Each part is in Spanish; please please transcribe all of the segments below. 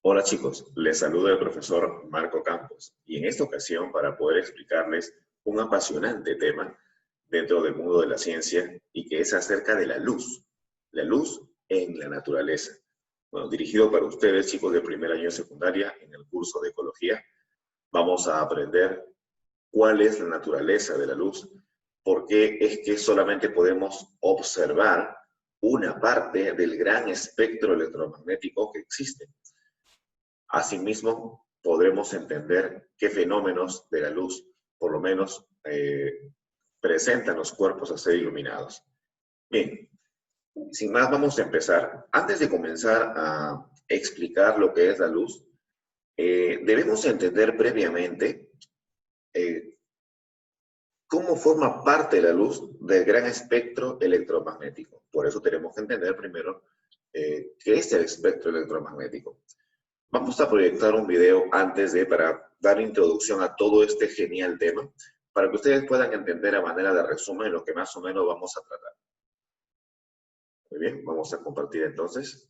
Hola chicos, les saluda el profesor Marco Campos y en esta ocasión para poder explicarles un apasionante tema dentro del mundo de la ciencia y que es acerca de la luz en la naturaleza. Bueno, dirigido para ustedes chicos de primer año de secundaria en el curso de ecología, vamos a aprender cuál es la naturaleza de la luz, por qué es que solamente podemos observar una parte del gran espectro electromagnético que existe. Asimismo, podremos entender qué fenómenos de la luz, por lo menos, presentan los cuerpos a ser iluminados. Bien, sin más vamos a empezar. Antes de comenzar a explicar lo que es la luz, debemos entender previamente cómo forma parte de la luz del gran espectro electromagnético. Por eso tenemos que entender primero qué es el espectro electromagnético. Vamos a proyectar un video para dar introducción a todo este genial tema, para que ustedes puedan entender a manera de resumen lo que más o menos vamos a tratar. Muy bien, vamos a compartir entonces.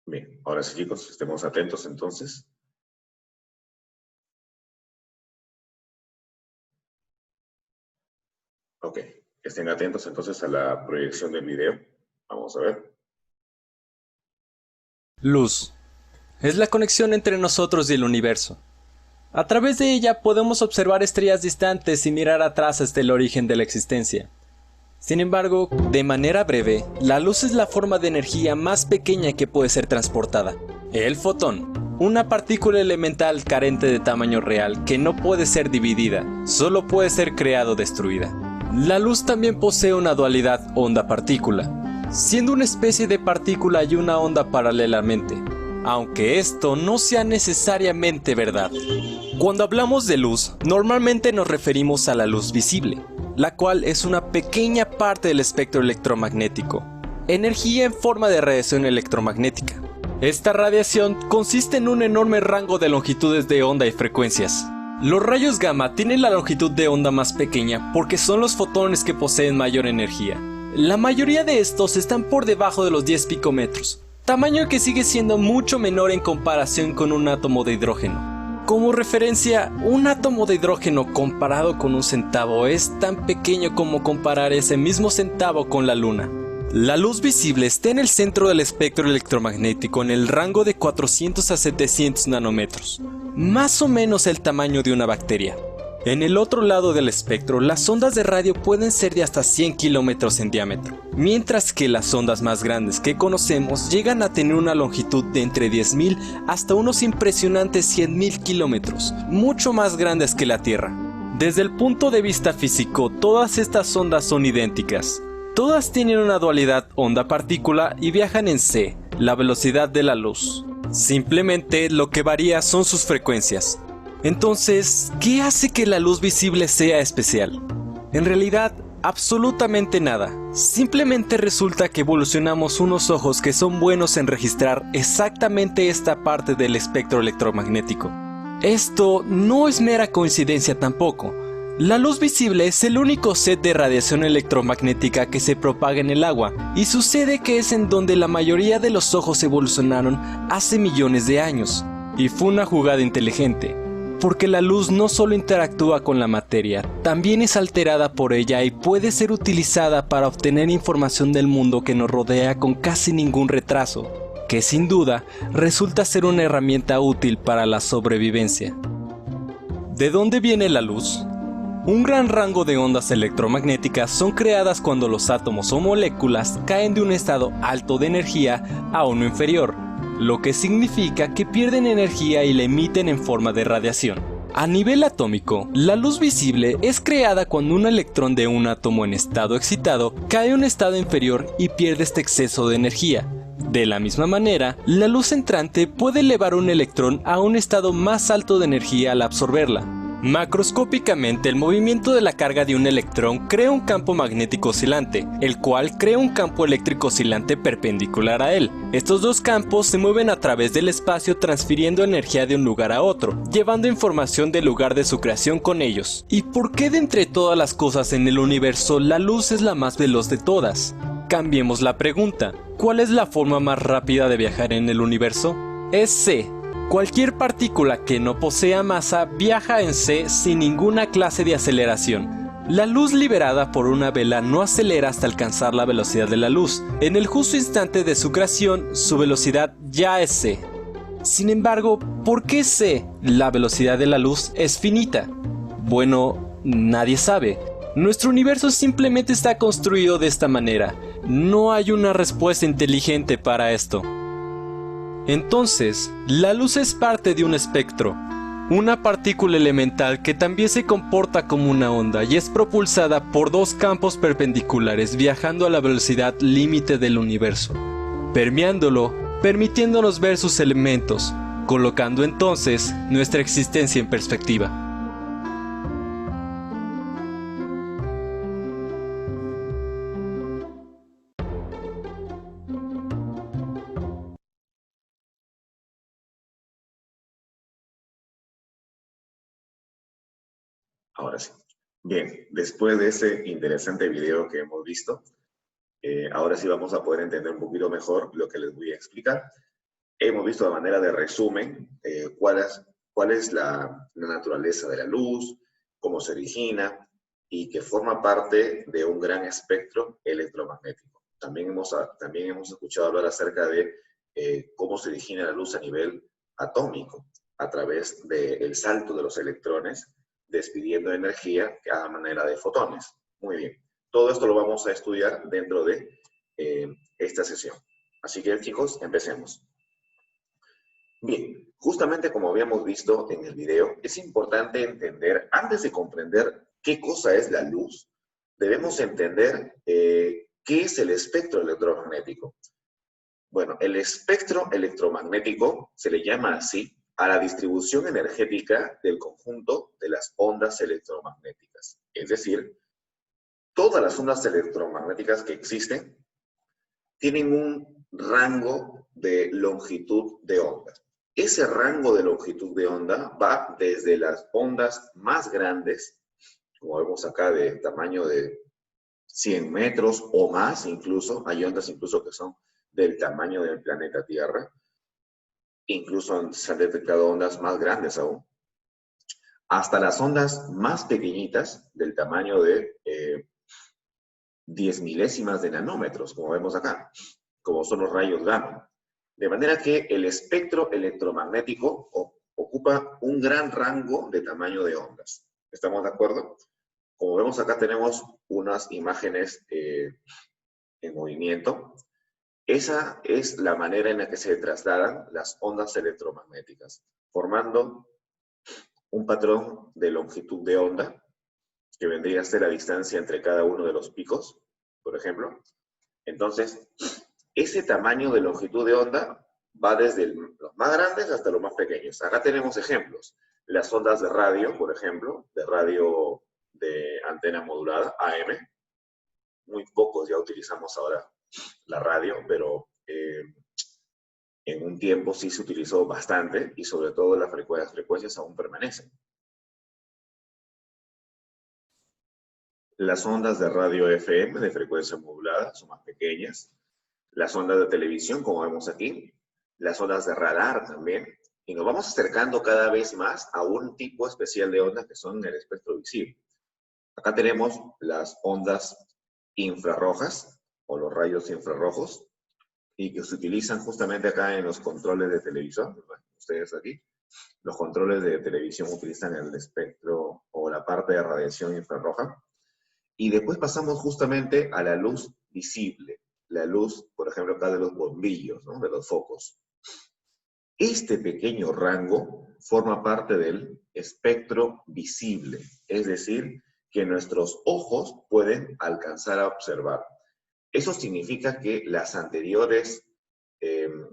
Bien, ahora sí chicos, estemos atentos entonces. Ok, estén atentos entonces a la proyección del video. Vamos a ver. Luz. Es la conexión entre nosotros y el universo. A través de ella podemos observar estrellas distantes y mirar atrás hasta el origen de la existencia. Sin embargo, de manera breve, la luz es la forma de energía más pequeña que puede ser transportada. El fotón, una partícula elemental carente de tamaño real que no puede ser dividida, solo puede ser creada o destruida. La luz también posee una dualidad onda-partícula, siendo una especie de partícula y una onda paralelamente, aunque esto no sea necesariamente verdad. Cuando hablamos de luz, normalmente nos referimos a la luz visible, la cual es una pequeña parte del espectro electromagnético, energía en forma de radiación electromagnética. Esta radiación consiste en un enorme rango de longitudes de onda y frecuencias. Los rayos gamma tienen la longitud de onda más pequeña porque son los fotones que poseen mayor energía. La mayoría de estos están por debajo de los 10 picómetros, tamaño que sigue siendo mucho menor en comparación con un átomo de hidrógeno. Como referencia, un átomo de hidrógeno comparado con un centavo es tan pequeño como comparar ese mismo centavo con la luna. La luz visible está en el centro del espectro electromagnético en el rango de 400 a 700 nanómetros, más o menos el tamaño de una bacteria. En el otro lado del espectro, las ondas de radio pueden ser de hasta 100 kilómetros en diámetro, mientras que las ondas más grandes que conocemos llegan a tener una longitud de entre 10.000 hasta unos impresionantes 100.000 kilómetros, mucho más grandes que la Tierra. Desde el punto de vista físico, todas estas ondas son idénticas. Todas tienen una dualidad onda-partícula y viajan en c, la velocidad de la luz. Simplemente lo que varía son sus frecuencias. Entonces, ¿qué hace que la luz visible sea especial? En realidad, absolutamente nada. Simplemente resulta que evolucionamos unos ojos que son buenos en registrar exactamente esta parte del espectro electromagnético. Esto no es mera coincidencia tampoco. La luz visible es el único set de radiación electromagnética que se propaga en el agua, y sucede que es en donde la mayoría de los ojos evolucionaron hace millones de años. Y fue una jugada inteligente, porque la luz no solo interactúa con la materia, también es alterada por ella y puede ser utilizada para obtener información del mundo que nos rodea con casi ningún retraso, que sin duda resulta ser una herramienta útil para la sobrevivencia. ¿De dónde viene la luz? Un gran rango de ondas electromagnéticas son creadas cuando los átomos o moléculas caen de un estado alto de energía a uno inferior, lo que significa que pierden energía y la emiten en forma de radiación. A nivel atómico, la luz visible es creada cuando un electrón de un átomo en estado excitado cae a un estado inferior y pierde este exceso de energía. De la misma manera, la luz entrante puede elevar un electrón a un estado más alto de energía al absorberla. Macroscópicamente, el movimiento de la carga de un electrón crea un campo magnético oscilante, el cual crea un campo eléctrico oscilante perpendicular a él. Estos dos campos se mueven a través del espacio transfiriendo energía de un lugar a otro, llevando información del lugar de su creación con ellos. ¿Y por qué de entre todas las cosas en el universo la luz es la más veloz de todas? Cambiemos la pregunta. ¿Cuál es la forma más rápida de viajar en el universo? Es C. Cualquier partícula que no posea masa viaja en C sin ninguna clase de aceleración. La luz liberada por una vela no acelera hasta alcanzar la velocidad de la luz. En el justo instante de su creación, su velocidad ya es C. Sin embargo, ¿por qué C, la velocidad de la luz, es finita? Bueno, nadie sabe. Nuestro universo simplemente está construido de esta manera. No hay una respuesta inteligente para esto. Entonces, la luz es parte de un espectro, una partícula elemental que también se comporta como una onda y es propulsada por dos campos perpendiculares viajando a la velocidad límite del universo, permeándolo, permitiéndonos ver sus elementos, colocando entonces nuestra existencia en perspectiva. Ahora sí. Bien, después de ese interesante video que hemos visto, ahora sí vamos a poder entender un poquito mejor lo que les voy a explicar. Hemos visto de manera de resumen cuál es la naturaleza de la luz, cómo se origina y que forma parte de un gran espectro electromagnético. También hemos escuchado hablar acerca de cómo se origina la luz a nivel atómico, a través del salto de los electrones, despidiendo energía a manera de fotones. Muy bien. Todo esto lo vamos a estudiar dentro de esta sesión. Así que, chicos, empecemos. Bien, justamente como habíamos visto en el video, es importante entender, antes de comprender qué cosa es la luz, debemos entender qué es el espectro electromagnético. Bueno, el espectro electromagnético se le llama así a la distribución energética del conjunto de las ondas electromagnéticas. Es decir, todas las ondas electromagnéticas que existen tienen un rango de longitud de onda. Ese rango de longitud de onda va desde las ondas más grandes, como vemos acá, de tamaño de 100 metros o más incluso. Hay ondas incluso que son del tamaño del planeta Tierra. Incluso se han detectado ondas más grandes aún. Hasta las ondas más pequeñitas, del tamaño de 10 milésimas de nanómetros, como vemos acá, como son los rayos gamma. De manera que el espectro electromagnético ocupa un gran rango de tamaño de ondas. ¿Estamos de acuerdo? Como vemos acá tenemos unas imágenes en movimiento. Esa es la manera en la que se trasladan las ondas electromagnéticas, formando un patrón de longitud de onda, que vendría a ser la distancia entre cada uno de los picos, por ejemplo. Entonces, ese tamaño de longitud de onda va desde los más grandes hasta los más pequeños. Acá tenemos ejemplos. Las ondas de radio, por ejemplo, de radio de antena modulada, AM. Muy pocos ya utilizamos ahora la radio, pero en un tiempo sí se utilizó bastante y sobre todo las frecuencias aún permanecen. Las ondas de radio FM de frecuencia modulada son más pequeñas. Las ondas de televisión, como vemos aquí. Las ondas de radar también. Y nos vamos acercando cada vez más a un tipo especial de ondas que son el espectro visible. Acá tenemos las ondas infrarrojas o los rayos infrarrojos y que se utilizan justamente acá en los controles de televisión. Ustedes aquí. Los controles de televisión utilizan el espectro o la parte de radiación infrarroja. Y después pasamos justamente a la luz visible. La luz, por ejemplo, acá de los bombillos, ¿no? De los focos. Este pequeño rango forma parte del espectro visible, es decir, que nuestros ojos pueden alcanzar a observar. Eso significa que las anteriores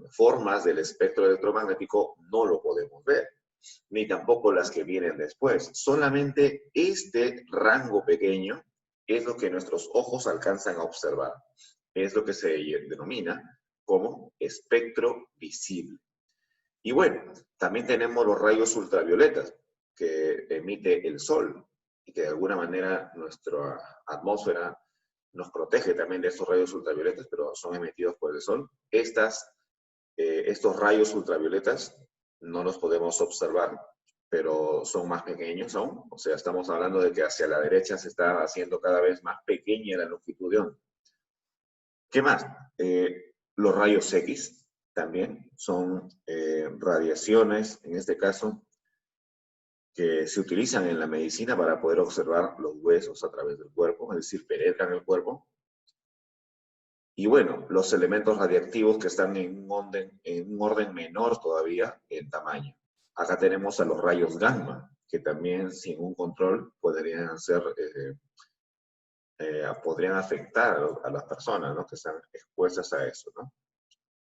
formas del espectro electromagnético no lo podemos ver, ni tampoco las que vienen después. Solamente este rango pequeño es lo que nuestros ojos alcanzan a observar. Es lo que se denomina como espectro visible. Y bueno, también tenemos los rayos ultravioletas que emite el Sol y que de alguna manera nuestra atmósfera nos protege también de estos rayos ultravioletas, pero son emitidos por el sol. Estos rayos ultravioletas no los podemos observar, pero son más pequeños aún. O sea, estamos hablando de que hacia la derecha se está haciendo cada vez más pequeña la longitud de onda. ¿Qué más? Los rayos X también son radiaciones, en este caso, que se utilizan en la medicina para poder observar los huesos a través del cuerpo, es decir, penetran el cuerpo. Y bueno, los elementos radiactivos que están en un orden menor todavía en tamaño. Acá tenemos a los rayos gamma, que también sin un control podrían afectar a las personas, ¿no?, que están expuestas a eso, ¿no?,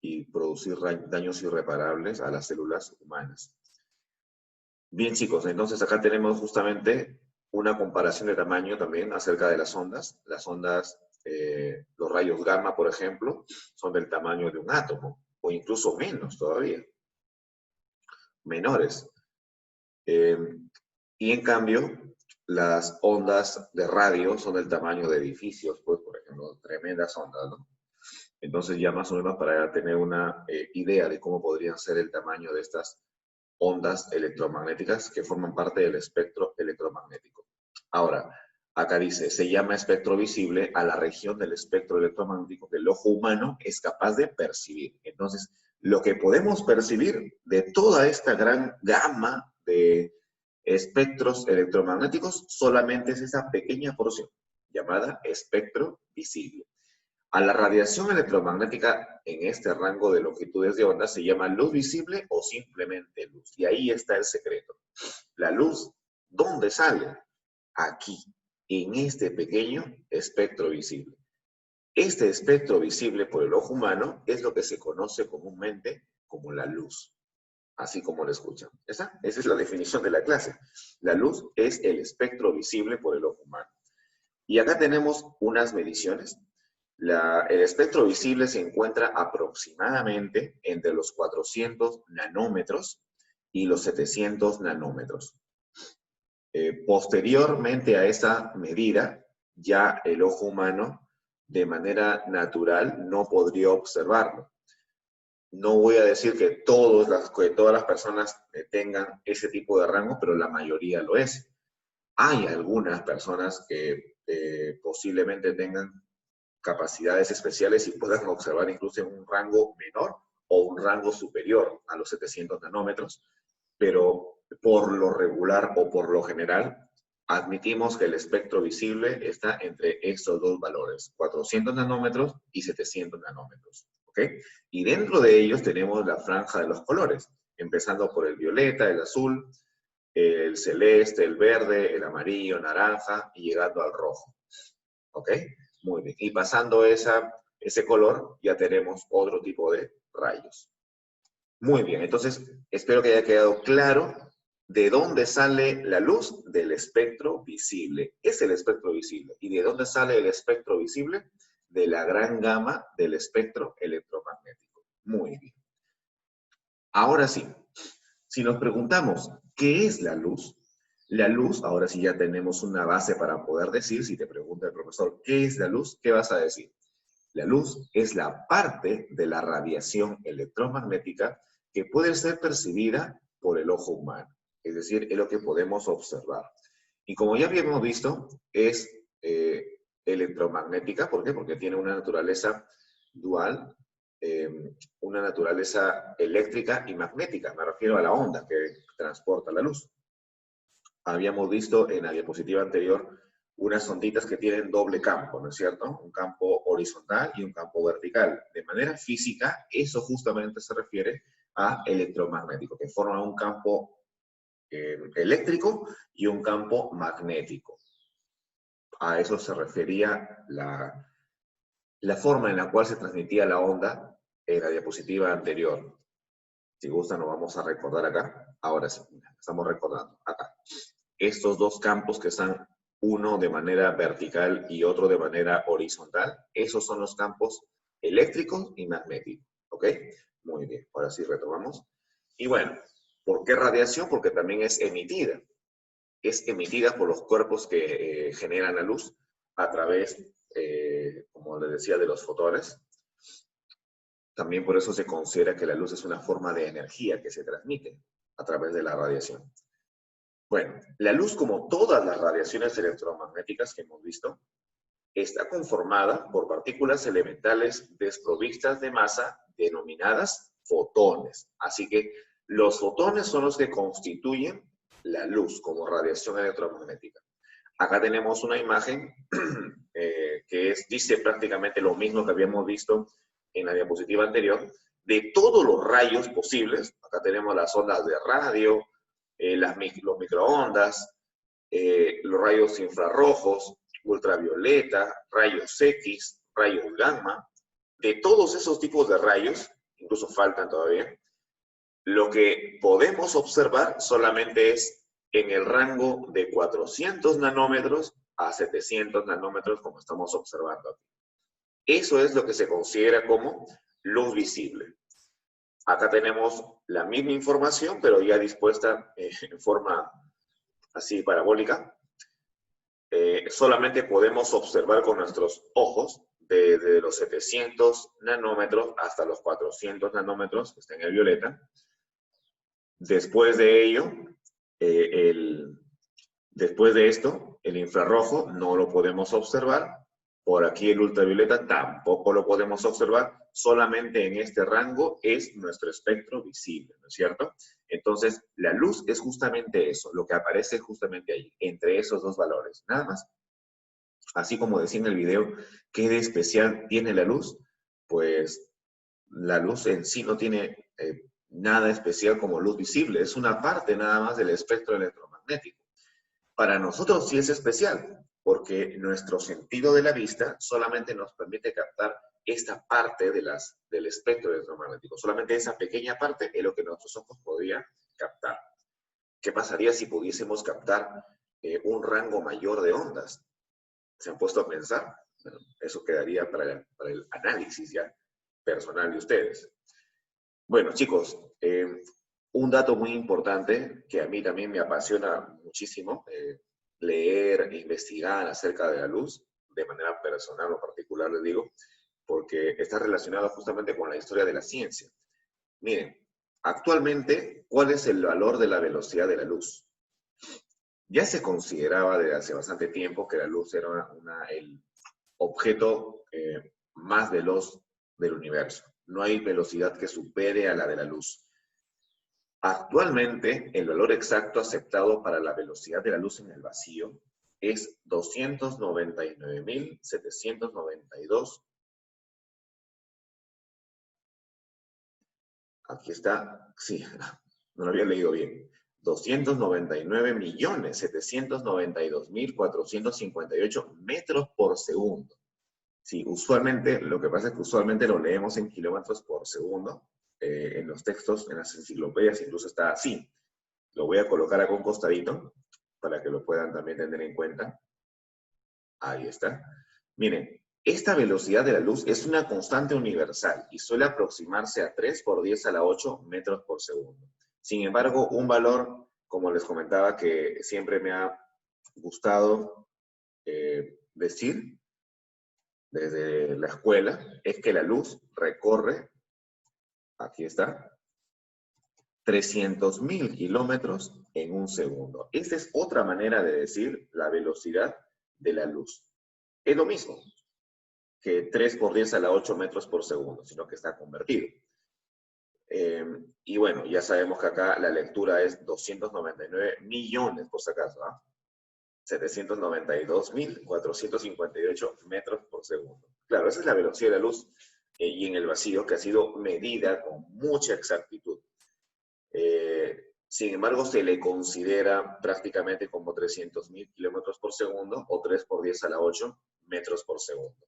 y producir daños irreparables a las células humanas. Bien, chicos, entonces acá tenemos justamente una comparación de tamaño también acerca de las ondas. Las ondas, los rayos gamma, por ejemplo, son del tamaño de un átomo, o incluso menos todavía, menores. Y en cambio, las ondas de radio son del tamaño de edificios, pues, por ejemplo, tremendas ondas, ¿no? Entonces ya más o menos para tener una idea de cómo podrían ser el tamaño de estas ondas electromagnéticas que forman parte del espectro electromagnético. Ahora, acá dice, se llama espectro visible a la región del espectro electromagnético que el ojo humano es capaz de percibir. Entonces, lo que podemos percibir de toda esta gran gama de espectros electromagnéticos solamente es esa pequeña porción, llamada espectro visible. A la radiación electromagnética en este rango de longitudes de onda se llama luz visible o simplemente luz. Y ahí está el secreto. La luz, ¿dónde sale? Aquí, en este pequeño espectro visible. Este espectro visible por el ojo humano es lo que se conoce comúnmente como la luz. Así como lo escuchan. Esa es la definición de la clase. La luz es el espectro visible por el ojo humano. Y acá tenemos unas mediciones. El espectro visible se encuentra aproximadamente entre los 400 nanómetros y los 700 nanómetros. Posteriormente a esa medida, ya el ojo humano de manera natural no podría observarlo. No voy a decir que todas las personas tengan ese tipo de rango, pero la mayoría lo es. Hay algunas personas que posiblemente tengan capacidades especiales y puedan observar incluso en un rango menor o un rango superior a los 700 nanómetros, pero por lo regular o por lo general, admitimos que el espectro visible está entre estos dos valores, 400 nanómetros y 700 nanómetros, ¿ok? Y dentro de ellos tenemos la franja de los colores, empezando por el violeta, el azul, el celeste, el verde, el amarillo, naranja y llegando al rojo, ¿ok? Muy bien. Y pasando ese color, ya tenemos otro tipo de rayos. Muy bien. Entonces, espero que haya quedado claro de dónde sale la luz del espectro visible. Es el espectro visible. ¿Y de dónde sale el espectro visible? De la gran gama del espectro electromagnético. Muy bien. Ahora sí, si nos preguntamos, ¿qué es la luz? La luz, ahora sí ya tenemos una base para poder decir, si te pregunta el profesor, ¿qué es la luz? ¿Qué vas a decir? La luz es la parte de la radiación electromagnética que puede ser percibida por el ojo humano. Es decir, es lo que podemos observar. Y como ya habíamos visto, es electromagnética. ¿Por qué? Porque tiene una naturaleza dual, una naturaleza eléctrica y magnética. Me refiero a la onda que transporta la luz. Habíamos visto en la diapositiva anterior unas onditas que tienen doble campo, ¿no es cierto? Un campo horizontal y un campo vertical. De manera física, eso justamente se refiere a electromagnético, que forman un campo eléctrico y un campo magnético. A eso se refería la forma en la cual se transmitía la onda en la diapositiva anterior. Si gustan, lo vamos a recordar acá. Ahora sí, estamos recordando acá. Estos dos campos que están uno de manera vertical y otro de manera horizontal, esos son los campos eléctricos y magnéticos, ¿ok? Muy bien, ahora sí retomamos. Y bueno, ¿por qué radiación? Porque también es emitida. Es emitida por los cuerpos que generan la luz a través como les decía, de los fotones. También por eso se considera que la luz es una forma de energía que se transmite a través de la radiación. Bueno, la luz, como todas las radiaciones electromagnéticas que hemos visto, está conformada por partículas elementales desprovistas de masa denominadas fotones. Así que los fotones son los que constituyen la luz como radiación electromagnética. Acá tenemos una imagen que dice prácticamente lo mismo que habíamos visto en la diapositiva anterior, de todos los rayos posibles. Acá tenemos las ondas de radio, los microondas, los rayos infrarrojos, ultravioleta, rayos X, rayos gamma. De todos esos tipos de rayos, incluso faltan todavía, lo que podemos observar solamente es en el rango de 400 nanómetros a 700 nanómetros, como estamos observando aquí. Eso es lo que se considera como luz visible. Acá tenemos la misma información, pero ya dispuesta en forma así parabólica. Solamente podemos observar con nuestros ojos desde los 700 nanómetros hasta los 400 nanómetros, que está en el violeta. Después de ello, después de esto, el infrarrojo no lo podemos observar. Por aquí el ultravioleta tampoco lo podemos observar. Solamente en este rango es nuestro espectro visible, ¿no es cierto? Entonces, la luz es justamente eso, lo que aparece justamente ahí, entre esos dos valores, nada más. Así como decía en el video, ¿qué de especial tiene la luz? Pues la luz en sí no tiene nada especial como luz visible, es una parte nada más del espectro electromagnético. Para nosotros sí es especial, porque nuestro sentido de la vista solamente nos permite captar esta parte del espectro electromagnético. Solamente esa pequeña parte es lo que nuestros ojos podrían captar. ¿Qué pasaría si pudiésemos captar un rango mayor de ondas? ¿Se han puesto a pensar? Bueno, eso quedaría para el análisis ya personal de ustedes. Bueno, chicos, un dato muy importante que a mí también me apasiona muchísimo, leer e investigar acerca de la luz, de manera personal o particular, les digo, porque está relacionado justamente con la historia de la ciencia. Miren, actualmente, ¿cuál es el valor de la velocidad de la luz? Ya se consideraba desde hace bastante tiempo que la luz era el objeto más veloz del universo. No hay velocidad que supere a la de la luz. Actualmente, el valor exacto aceptado para la velocidad de la luz en el vacío es 299.792. Aquí está, sí, no lo había leído bien. 299.792.458 metros por segundo. Sí, usualmente, lo que pasa es que usualmente lo leemos en kilómetros por segundo. En los textos, en las enciclopedias, incluso está así. Lo voy a colocar acá un costadito para que lo puedan también tener en cuenta. Ahí está. Miren, esta velocidad de la luz es una constante universal y suele aproximarse a 3 por 10 a la 8 metros por segundo. Sin embargo, un valor, como les comentaba, que siempre me ha gustado decir desde la escuela, es que la luz recorre, aquí está, 300.000 kilómetros en un segundo. Esta es otra manera de decir la velocidad de la luz. Es lo mismo que 3 por 10 a la 8 metros por segundo, sino que está convertido. Y bueno, ya sabemos que acá la lectura es 299 millones, por si acaso, ¿ah? 792.458 metros por segundo. Claro, esa es la velocidad de la luz y en el vacío que ha sido medida con mucha exactitud. Sin embargo, se le considera prácticamente como 300.000 kilómetros por segundo o 3 por 10 a la 8 metros por segundo.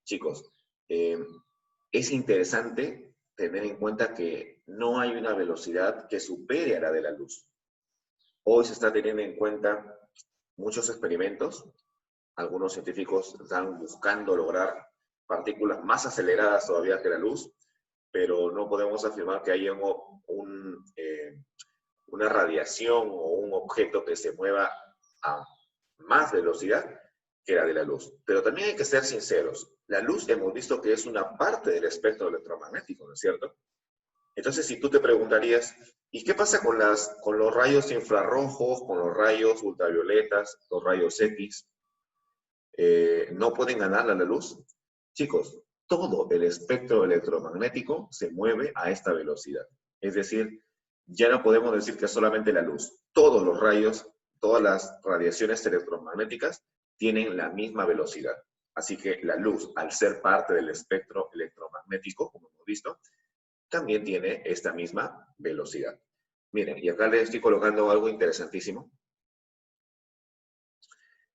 Chicos, es interesante tener en cuenta que no hay una velocidad que supere a la de la luz. Hoy se está teniendo en cuenta muchos experimentos. Algunos científicos están buscando lograr partículas más aceleradas todavía que la luz, pero no podemos afirmar que haya una radiación o un objeto que se mueva a más velocidad que la de la luz. Pero también hay que ser sinceros. La luz hemos visto que es una parte del espectro electromagnético, ¿no es cierto? Entonces, si tú te preguntarías, ¿y qué pasa con los rayos infrarrojos, con los rayos ultravioletas, los rayos X? ¿No pueden ganar a la luz? Chicos, todo el espectro electromagnético se mueve a esta velocidad. Es decir, ya no podemos decir que solamente la luz. Todos los rayos, todas las radiaciones electromagnéticas tienen la misma velocidad. Así que la luz, al ser parte del espectro electromagnético, como hemos visto, también tiene esta misma velocidad. Miren, y acá les estoy colocando algo interesantísimo.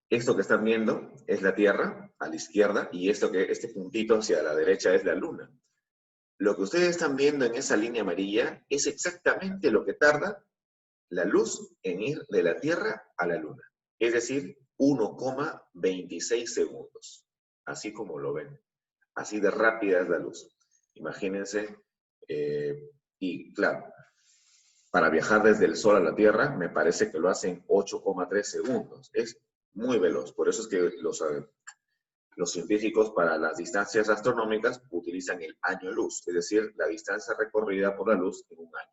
Esto que están viendo es la Tierra a la izquierda y este puntito hacia la derecha es la Luna. Lo que ustedes están viendo en esa línea amarilla es exactamente lo que tarda la luz en ir de la Tierra a la Luna. Es decir, 1,26 segundos. Así como lo ven. Así de rápida es la luz. Imagínense. Y claro, para viajar desde el Sol a la Tierra, me parece que lo hacen 8,3 segundos. Es muy veloz. Por eso es que los científicos para las distancias astronómicas utilizan el año luz, es decir, la distancia recorrida por la luz en un año.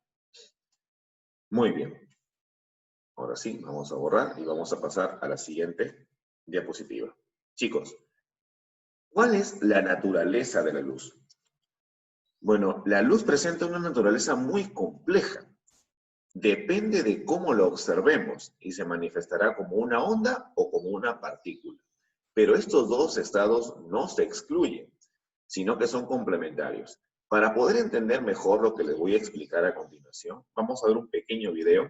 Muy bien. Ahora sí, vamos a borrar y vamos a pasar a la siguiente diapositiva. Chicos, ¿cuál es la naturaleza de la luz? Bueno, la luz presenta una naturaleza muy compleja. Depende de cómo lo observemos y se manifestará como una onda o como una partícula. Pero estos dos estados no se excluyen, sino que son complementarios. Para poder entender mejor lo que les voy a explicar a continuación, vamos a ver un pequeño video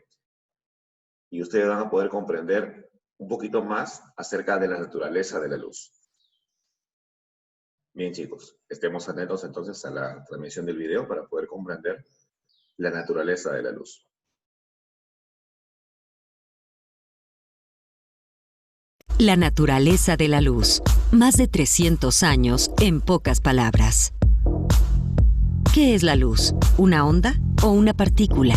y ustedes van a poder comprender un poquito más acerca de la naturaleza de la luz. Bien, chicos, estemos atentos entonces a la transmisión del video para poder comprender la naturaleza de la luz. La naturaleza de la luz. Más de 300 años en pocas palabras. ¿Qué es la luz? ¿Una onda o una partícula?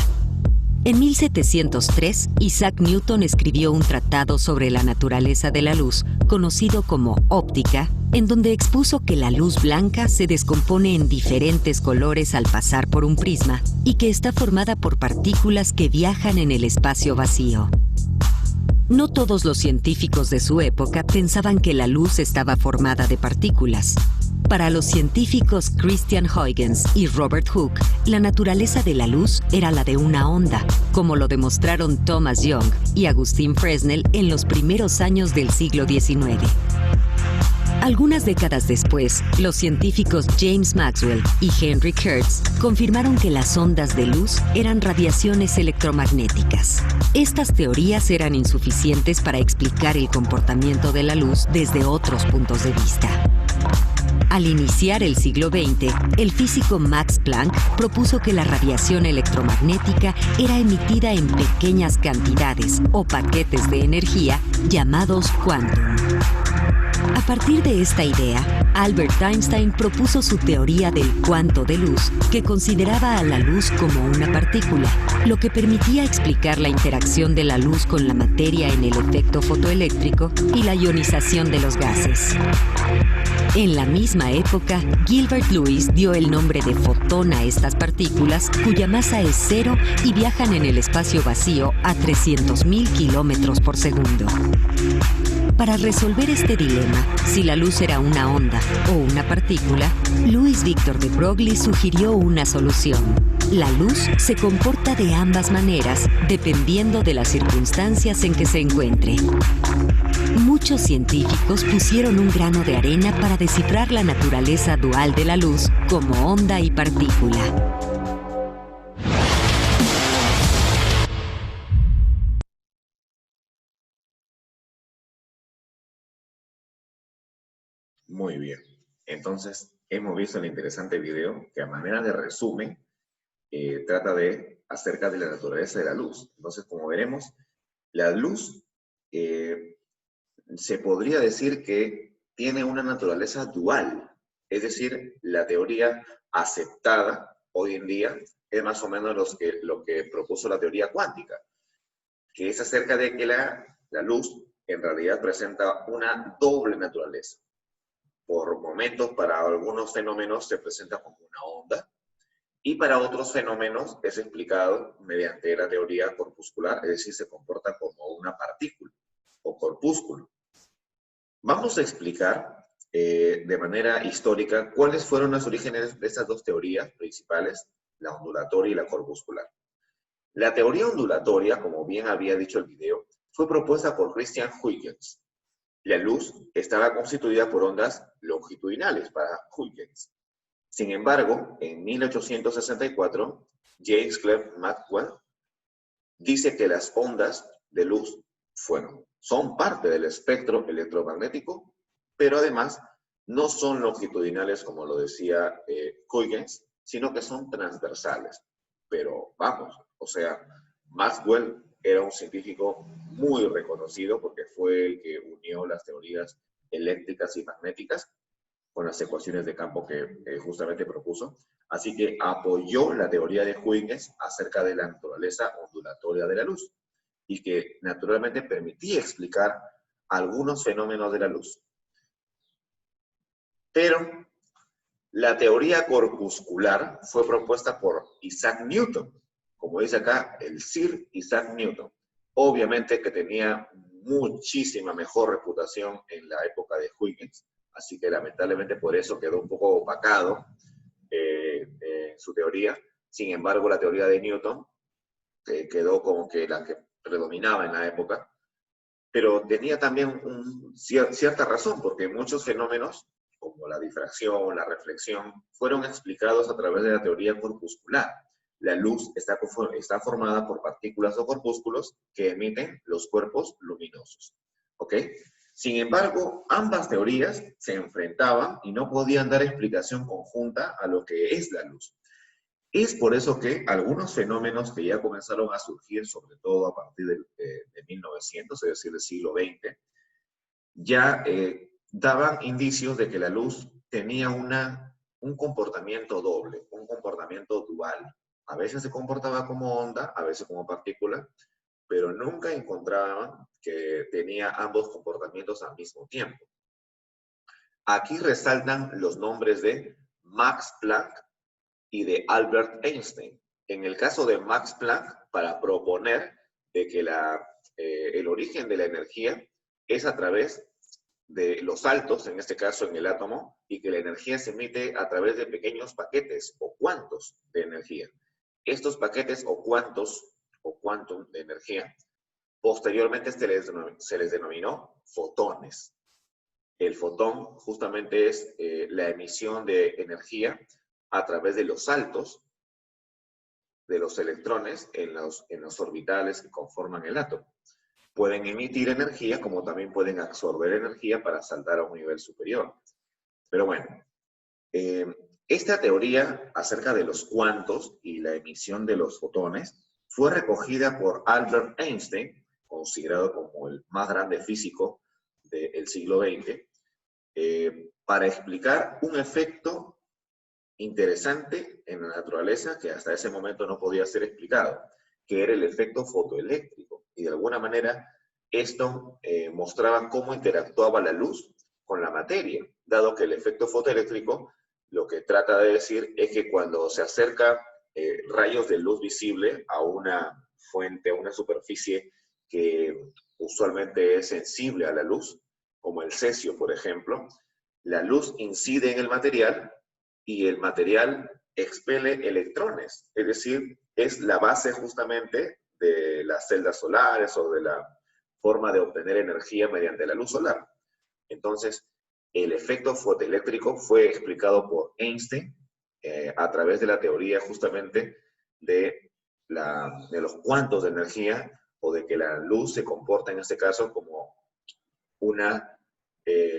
En 1703, Isaac Newton escribió un tratado sobre la naturaleza de la luz, conocido como óptica, en donde expuso que la luz blanca se descompone en diferentes colores al pasar por un prisma y que está formada por partículas que viajan en el espacio vacío. No todos los científicos de su época pensaban que la luz estaba formada de partículas. Para los científicos Christian Huygens y Robert Hooke, la naturaleza de la luz era la de una onda, como lo demostraron Thomas Young y Agustín Fresnel en los primeros años del siglo XIX. Algunas décadas después, los científicos James Maxwell y Henry Hertz confirmaron que las ondas de luz eran radiaciones electromagnéticas. Estas teorías eran insuficientes para explicar el comportamiento de la luz desde otros puntos de vista. Al iniciar el siglo XX, el físico Max Planck propuso que la radiación electromagnética era emitida en pequeñas cantidades o paquetes de energía llamados quantum. A partir de esta idea, Albert Einstein propuso su teoría del cuanto de luz, que consideraba a la luz como una partícula, lo que permitía explicar la interacción de la luz con la materia en el efecto fotoeléctrico y la ionización de los gases. En la misma época, Gilbert Lewis dio el nombre de fotón a estas partículas, cuya masa es cero y viajan en el espacio vacío a 300.000 kilómetros por segundo. Para resolver este dilema, si la luz era una onda o una partícula, Louis Victor de Broglie sugirió una solución. La luz se comporta de ambas maneras, dependiendo de las circunstancias en que se encuentre. Muchos científicos pusieron un grano de arena para descifrar la naturaleza dual de la luz como onda y partícula. Muy bien. Entonces, hemos visto el interesante video que a manera de resumen trata acerca de la naturaleza de la luz. Entonces, como veremos, la luz se podría decir que tiene una naturaleza dual. Es decir, la teoría aceptada hoy en día es más o menos lo que propuso la teoría cuántica, que es acerca de que la luz en realidad presenta una doble naturaleza. Por momentos, para algunos fenómenos se presenta como una onda, y para otros fenómenos es explicado mediante la teoría corpuscular, es decir, se comporta como una partícula o corpúsculo. Vamos a explicar de manera histórica cuáles fueron los orígenes de estas dos teorías principales, la ondulatoria y la corpuscular. La teoría ondulatoria, como bien había dicho el video, fue propuesta por Christian Huygens. La luz estaba constituida por ondas longitudinales para Huygens. Sin embargo, en 1864, James Clerk Maxwell dice que las ondas de luz son parte del espectro electromagnético, pero además no son longitudinales, como lo decía Huygens, sino que son transversales. Pero vamos, o sea, Maxwell era un científico muy reconocido porque fue el que unió las teorías eléctricas y magnéticas con las ecuaciones de campo que justamente propuso. Así que apoyó la teoría de Huygens acerca de la naturaleza ondulatoria de la luz y que naturalmente permitía explicar algunos fenómenos de la luz. Pero la teoría corpuscular fue propuesta por Isaac Newton, como dice acá, el Sir Isaac Newton. Obviamente que tenía muchísima mejor reputación en la época de Huygens, así que lamentablemente por eso quedó un poco opacado su teoría. Sin embargo, la teoría de Newton quedó como que la que predominaba en la época, pero tenía también cierta razón, porque muchos fenómenos, como la difracción, la reflexión, fueron explicados a través de la teoría corpuscular. La luz está formada por partículas o corpúsculos que emiten los cuerpos luminosos. ¿Ok? Sin embargo, ambas teorías se enfrentaban y no podían dar explicación conjunta a lo que es la luz. Es por eso que algunos fenómenos que ya comenzaron a surgir, sobre todo a partir de 1900, es decir, del siglo XX, ya daban indicios de que la luz tenía un comportamiento doble, un comportamiento dual. A veces se comportaba como onda, a veces como partícula, pero nunca encontraban que tenía ambos comportamientos al mismo tiempo. Aquí resaltan los nombres de Max Planck y de Albert Einstein. En el caso de Max Planck, para proponer de que el origen de la energía es a través de los saltos, en este caso en el átomo, y que la energía se emite a través de pequeños paquetes o cuantos de energía. Estos paquetes o cuantos o quantum de energía, posteriormente se les denominó fotones. El fotón justamente es la emisión de energía a través de los saltos de los electrones en los orbitales que conforman el átomo. Pueden emitir energía como también pueden absorber energía para saltar a un nivel superior. Pero bueno, esta teoría acerca de los cuantos y la emisión de los fotones fue recogida por Albert Einstein, considerado como el más grande físico del siglo XX, para explicar un efecto interesante en la naturaleza que hasta ese momento no podía ser explicado, que era el efecto fotoeléctrico. Y de alguna manera esto mostraba cómo interactuaba la luz con la materia, dado que el efecto fotoeléctrico lo que trata de decir es que cuando se acerca rayos de luz visible a una fuente, a una superficie que usualmente es sensible a la luz, como el cesio, por ejemplo, la luz incide en el material y el material expele electrones, es decir, es la base justamente de las celdas solares o de la forma de obtener energía mediante la luz solar. Entonces, el efecto fotoeléctrico fue explicado por Einstein a través de la teoría justamente de los cuantos de energía, o de que la luz se comporta en este caso como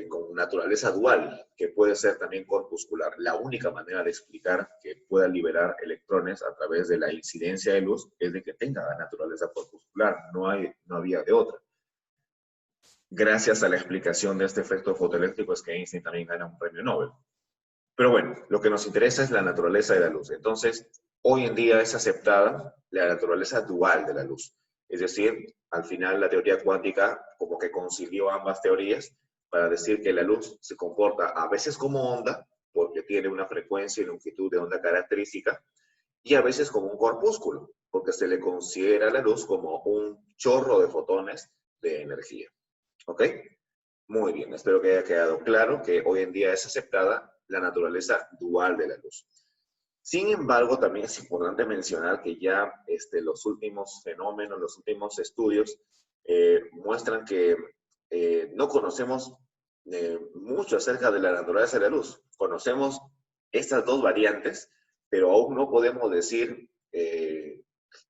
con naturaleza dual, que puede ser también corpuscular. La única manera de explicar que pueda liberar electrones a través de la incidencia de luz es de que tenga naturaleza corpuscular, no había de otra. Gracias a la explicación de este efecto fotoeléctrico es que Einstein también gana un premio Nobel. Pero bueno, lo que nos interesa es la naturaleza de la luz. Entonces, hoy en día es aceptada la naturaleza dual de la luz. Es decir, al final la teoría cuántica como que concilió ambas teorías para decir que la luz se comporta a veces como onda, porque tiene una frecuencia y longitud de onda característica, y a veces como un corpúsculo, porque se le considera a la luz como un chorro de fotones de energía. ¿Ok? Muy bien, espero que haya quedado claro que hoy en día es aceptada la naturaleza dual de la luz. Sin embargo, también es importante mencionar que ya los últimos fenómenos, los últimos estudios muestran que no conocemos mucho acerca de la naturaleza de la luz. Conocemos estas dos variantes, pero aún no podemos decir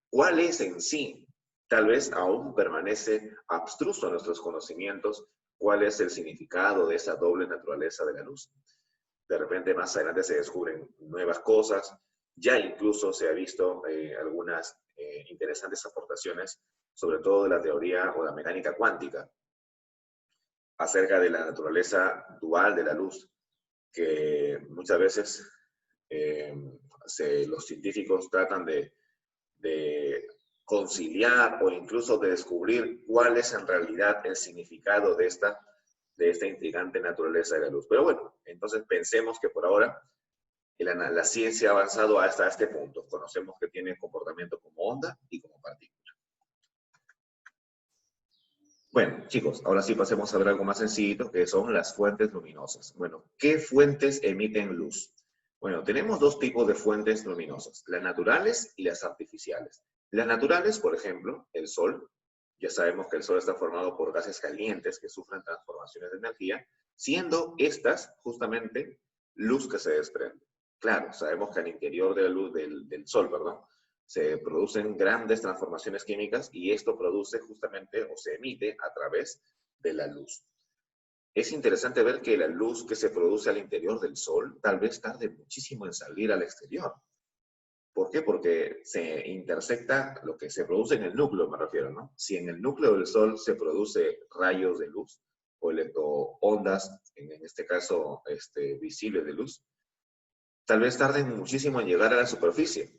cuál es en sí. Tal vez aún permanece abstruso a nuestros conocimientos cuál es el significado de esa doble naturaleza de la luz. De repente más adelante se descubren nuevas cosas, ya incluso se ha visto algunas interesantes aportaciones, sobre todo de la teoría o la mecánica cuántica, acerca de la naturaleza dual de la luz, que muchas veces los científicos tratan de conciliar o incluso de descubrir cuál es en realidad el significado de esta intrigante naturaleza de la luz. Pero bueno, entonces pensemos que por ahora la ciencia ha avanzado hasta este punto. Conocemos que tiene comportamiento como onda y como partícula. Bueno, chicos, ahora sí pasemos a ver algo más sencillito, que son las fuentes luminosas. Bueno, ¿qué fuentes emiten luz? Bueno, tenemos dos tipos de fuentes luminosas, las naturales y las artificiales. Las naturales, por ejemplo, el sol. Ya sabemos que el sol está formado por gases calientes que sufren transformaciones de energía, siendo estas justamente luz que se desprende. Claro, sabemos que al interior de la luz del sol, perdón, se producen grandes transformaciones químicas y esto produce justamente o se emite a través de la luz. Es interesante ver que la luz que se produce al interior del sol tal vez tarde muchísimo en salir al exterior. ¿Por qué? Porque se intersecta lo que se produce en el núcleo, me refiero, ¿no? Si en el núcleo del Sol se produce rayos de luz o electroondas, en este caso visibles de luz, tal vez tarden muchísimo en llegar a la superficie,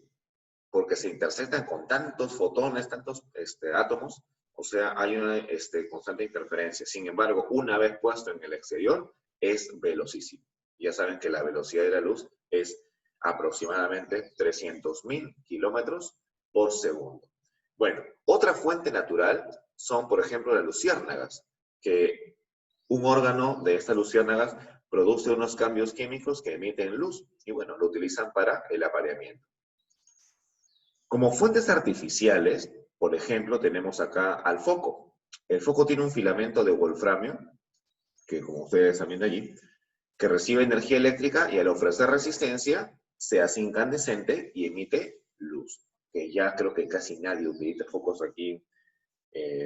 porque se intersectan con tantos fotones, tantos átomos, o sea, hay una constante interferencia. Sin embargo, una vez puesto en el exterior, es velocísimo. Ya saben que la velocidad de la luz es aproximadamente 300.000 kilómetros por segundo. Bueno, otra fuente natural son, por ejemplo, las luciérnagas, que un órgano de estas luciérnagas produce unos cambios químicos que emiten luz y, bueno, lo utilizan para el apareamiento. Como fuentes artificiales, por ejemplo, tenemos acá al foco. El foco tiene un filamento de wolframio, que como ustedes están viendo allí, que recibe energía eléctrica y al ofrecer resistencia se hace incandescente y emite luz. Que ya creo que casi nadie utiliza focos aquí,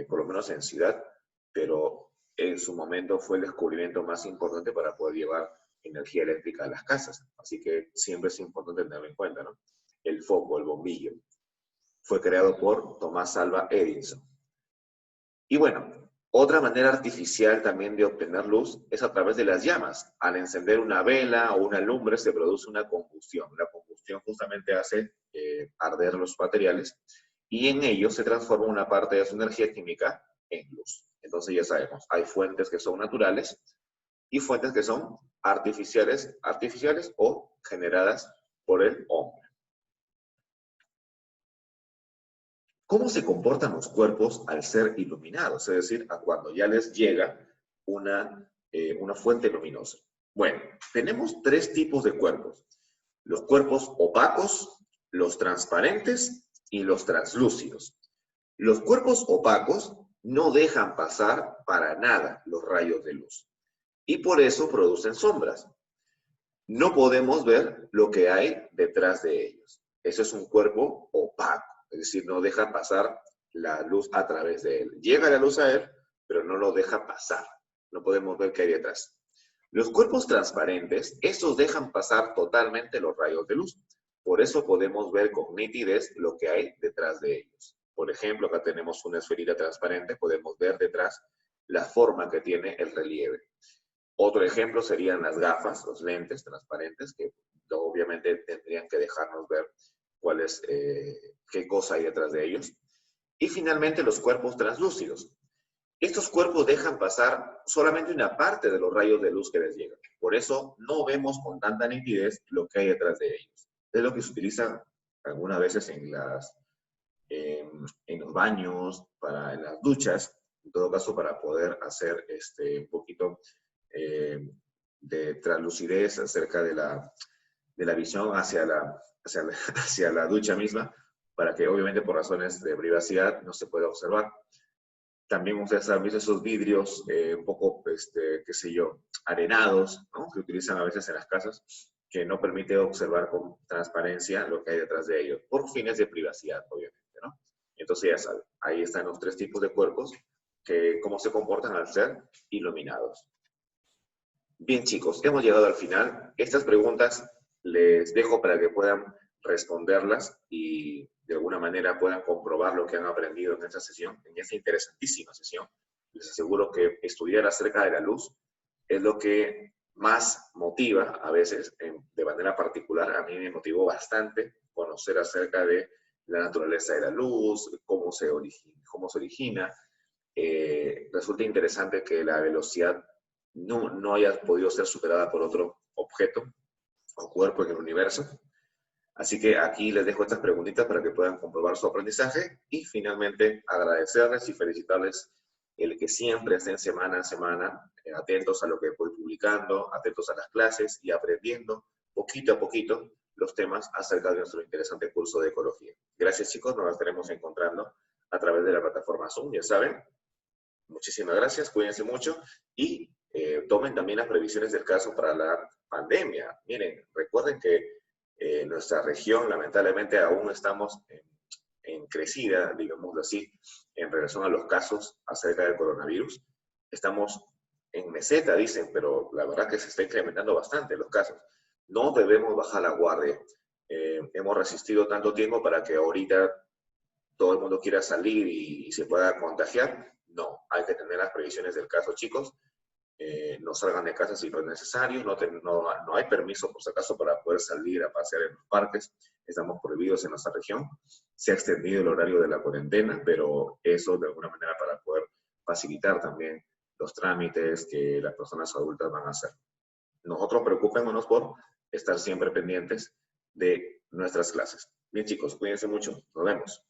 por lo menos en ciudad, pero en su momento fue el descubrimiento más importante para poder llevar energía eléctrica a las casas. Así que siempre es importante tenerlo en cuenta, ¿no? El foco, el bombillo, fue creado por Thomas Alva Edison. Y bueno, otra manera artificial también de obtener luz es a través de las llamas. Al encender una vela o una lumbre se produce una combustión. La combustión justamente hace arder los materiales y en ellos se transforma una parte de su energía química en luz. Entonces ya sabemos, hay fuentes que son naturales y fuentes que son artificiales o generadas por el hombre. ¿Cómo se comportan los cuerpos al ser iluminados? Es decir, a cuando ya les llega una fuente luminosa. Bueno, tenemos tres tipos de cuerpos. Los cuerpos opacos, los transparentes y los translúcidos. Los cuerpos opacos no dejan pasar para nada los rayos de luz y por eso producen sombras. No podemos ver lo que hay detrás de ellos. Eso es un cuerpo opaco. Es decir, no deja pasar la luz a través de él. Llega la luz a él, pero no lo deja pasar. No podemos ver qué hay detrás. Los cuerpos transparentes, estos dejan pasar totalmente los rayos de luz. Por eso podemos ver con nitidez lo que hay detrás de ellos. Por ejemplo, acá tenemos una esferita transparente, podemos ver detrás la forma que tiene el relieve. Otro ejemplo serían las gafas, los lentes transparentes, que obviamente tendrían que dejarnos ver qué cosa hay detrás de ellos. Y finalmente los cuerpos translúcidos. Estos cuerpos dejan pasar solamente una parte de los rayos de luz que les llegan. Por eso no vemos con tanta nitidez lo que hay detrás de ellos. Es lo que se utiliza algunas veces en los baños, en las duchas, en todo caso para poder hacer un poquito de translucidez acerca de la visión hacia la ducha misma, para que obviamente por razones de privacidad no se pueda observar. También ustedes han visto esos vidrios un poco, qué sé yo, arenados, ¿no? Que utilizan a veces en las casas, que no permite observar con transparencia lo que hay detrás de ellos, por fines de privacidad, obviamente, ¿no? Entonces ya saben, ahí están los tres tipos de cuerpos, cómo se comportan al ser iluminados. Bien, chicos, hemos llegado al final. Estas preguntas les dejo para que puedan responderlas y de alguna manera puedan comprobar lo que han aprendido en esta sesión, en esta interesantísima sesión. Les aseguro que estudiar acerca de la luz es lo que más motiva a veces, de manera particular. A mí me motivó bastante conocer acerca de la naturaleza de la luz, cómo se origina. Resulta interesante que la velocidad no haya podido ser superada por otro objeto o cuerpo en el universo. Así que aquí les dejo estas preguntitas para que puedan comprobar su aprendizaje y finalmente agradecerles y felicitarles el que siempre estén semana a semana atentos a lo que voy publicando, atentos a las clases y aprendiendo poquito a poquito los temas acerca de nuestro interesante curso de ecología. Gracias, chicos, nos estaremos encontrando a través de la plataforma Zoom, ya saben. Muchísimas gracias, cuídense mucho y tomen también las previsiones del caso para la pandemia. Miren, recuerden que nuestra región, lamentablemente, aún estamos en crecida, digámoslo así, en relación a los casos acerca del coronavirus. Estamos en meseta, dicen, pero la verdad que se está incrementando bastante los casos. No debemos bajar la guardia. Hemos resistido tanto tiempo para que ahorita todo el mundo quiera salir y se pueda contagiar. No, hay que tener las previsiones del caso, chicos. No salgan de casa si no es necesario, no hay permiso por si acaso para poder salir a pasear en los parques, estamos prohibidos en nuestra región, se ha extendido el horario de la cuarentena, pero eso de alguna manera para poder facilitar también los trámites que las personas adultas van a hacer. Nosotros preocupémonos por estar siempre pendientes de nuestras clases. Bien, chicos, cuídense mucho, nos vemos.